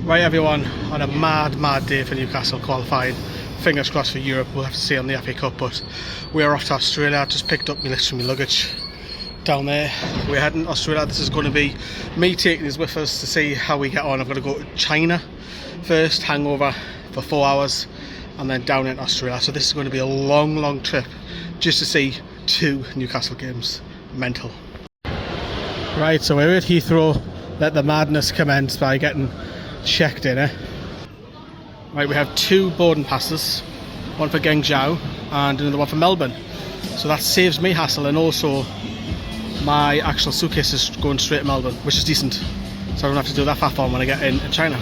Right everyone, on a mad day for Newcastle qualifying. Fingers crossed for Europe, we'll have to see on the FA Cup, but we're off to Australia. I just picked up my luggage down there. We're heading to Australia. This is going to be me taking these with us to see how we get on. I'm going to go to China first, hangover for 4 hours, and then down into Australia. So this is going to be a long trip just to see 2 Newcastle games. Mental. Right, so we're at Heathrow. Let the madness commence by getting checked in. Right, we have 2 boarding passes, one for Guangzhou and another one for Melbourne. So that saves me hassle, and also my actual suitcase is going straight to Melbourne, which is decent. So I don't have to do that far far when I get in China.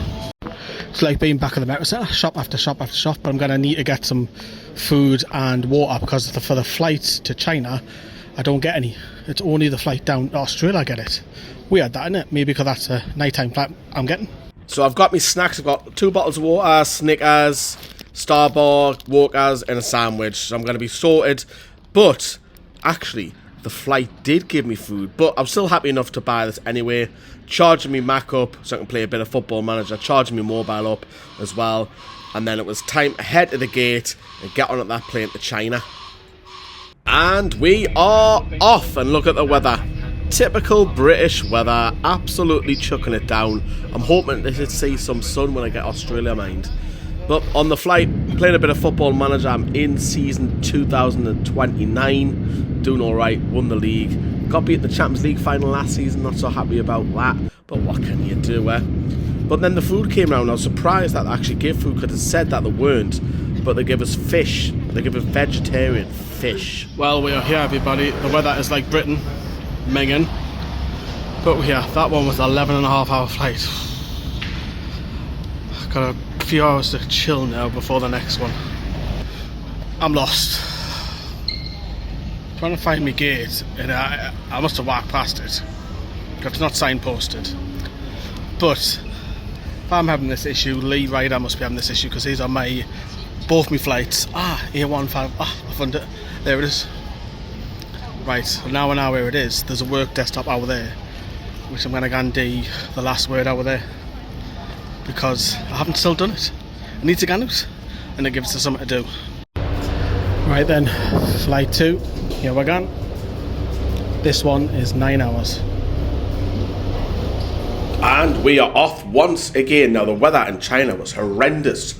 It's like being back at the Metro Centre, shop after shop after shop, but I'm going to need to get some food and water because for the flight to China, I don't get any. It's only the flight down to Australia I get it. Weird that, isn't it? Maybe because that's a nighttime flight I'm getting. So I've got my snacks. I've got 2 bottles of water, Snickers, Starbucks, Walkers and a sandwich. So I'm going to be sorted. But actually, the flight did give me food, but I'm still happy enough to buy this anyway. Charging me Mac up so I can play a bit of Football Manager, charging me mobile up as well. And then it was time to head to the gate and get on that plane to China. And we are off, and look at the weather. Typical British weather, absolutely chucking it down. I'm hoping to see some sun when I get Australia, mind. But on the flight, playing a bit of Football Manager. I'm in season 2029, doing alright, won the league. Got beat the Champions League final last season, not so happy about that, but what can you do, eh? But then the food came round. I was surprised that they actually gave food, because it said that they weren't, but they give us fish. They give us vegetarian fish. Well, we are here, everybody. The weather is like Britain, minging. But yeah, that one was an 11.5-hour flight. Got a few hours to chill now before the next one. I'm lost. Trying to find my gate, and I must have walked past it. It's not signposted. But if I'm having this issue, Lee Ryder must be having this issue, because he's on both my flights. A15. I found it. There it is. Right, so now I know where it is. There's a work desktop over there, which I'm going to go and do the last word over there, because I haven't still done it. I need to get out, and it gives us something to do. Right then, flight 2, here we're going. This one is 9 hours. And we are off once again. Now the weather in China was horrendous.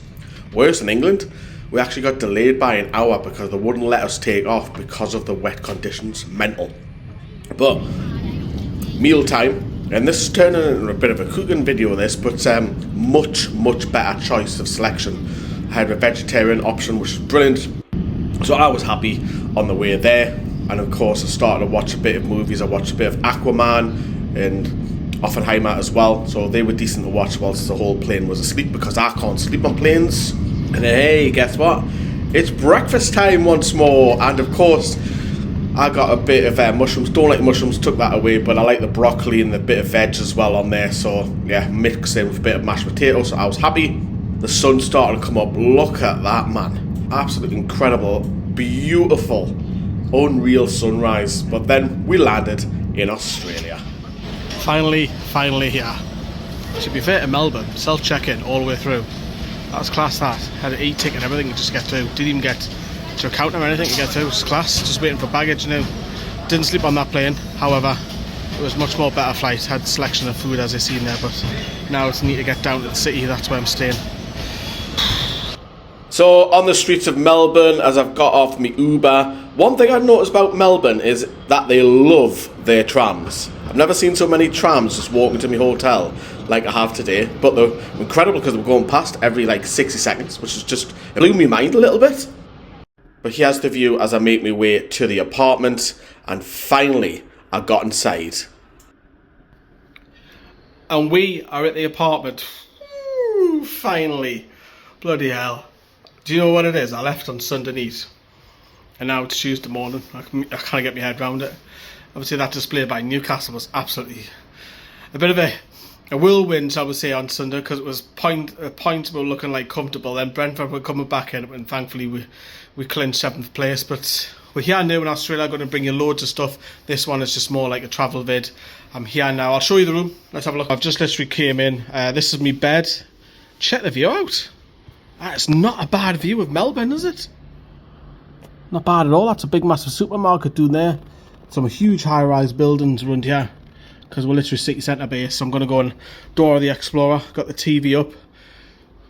Worse than England. We actually got delayed by an hour because they wouldn't let us take off because of the wet conditions. Mental. But meal time, and this is turning into a bit of a cooking video, this, but much better choice of selection. I had a vegetarian option, which was brilliant, so I was happy on the way there. And of course I started to watch a bit of movies. I watched a bit of Aquaman and Oppenheimer as well, so they were decent to watch whilst the whole plane was asleep, because I can't sleep on planes. And then, hey, guess what? It's breakfast time once more. And of course, I got a bit of mushrooms. Don't like mushrooms, took that away, but I like the broccoli and the bit of veg as well on there. So yeah, mixed in with a bit of mashed potatoes. So I was happy. The sun started to come up. Look at that, man. Absolutely incredible, beautiful, unreal sunrise. But then we landed in Australia. Finally here. To be fair to Melbourne, self-check-in all the way through. That was class, that. Had an e-ticket and everything to just get through. Didn't even get to a counter or anything to get through. It was class, just waiting for baggage now. Didn't sleep on that plane, however, it was much more better flight. Had selection of food as I seen there, but now it's need to get down to the city, that's where I'm staying. So on the streets of Melbourne, as I've got off my Uber, one thing I've noticed about Melbourne is that they love their trams. I've never seen so many trams just walking to my hotel like I have today, but they're incredible because we're going past every like 60 seconds, which is just, it blew my mind a little bit. But here's the view as I make my way to the apartment, and finally I got inside. And we are at the apartment. Woo, finally. Bloody hell. Do you know what it is? I left on Sunday night, and now it's Tuesday morning. I can't get my head around it. Obviously that display by Newcastle was absolutely a bit of a whirlwind, I would say, on Sunday, because it was points were looking like comfortable. Then Brentford were coming back in, and thankfully we clinched 7th place. But we're here now in Australia. I'm going to bring you loads of stuff. This one is just more like a travel vid. I'm here now. I'll show you the room. Let's have a look. I've just literally came in. This is my bed. check the view out. That's not a bad view of Melbourne, is it? Not bad at all. That's a big massive supermarket down there. Some huge high-rise buildings around here, because we're literally city centre base. So I'm going to go and Dora the Explorer. Got the TV up.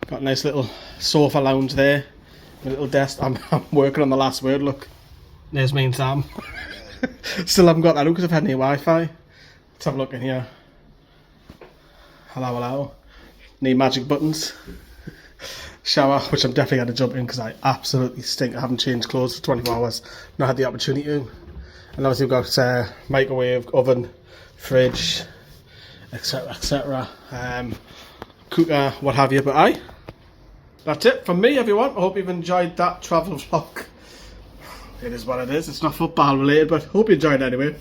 Got a nice little sofa lounge there. A little desk. I'm working on the last word, look. There's me and Sam. Still haven't got that up because I've had any Wi-Fi. Let's have a look in here. Hello, hello. Need magic buttons. Shower, which I'm definitely going to jump in because I absolutely stink. I haven't changed clothes for 24 hours. Not had the opportunity to. And obviously we've got microwave, oven, fridge, etc, etc. Cooker, what have you. But that's it from me, everyone. I hope you've enjoyed that travel vlog. It is what it is. It's not football related, but hope you enjoyed it anyway.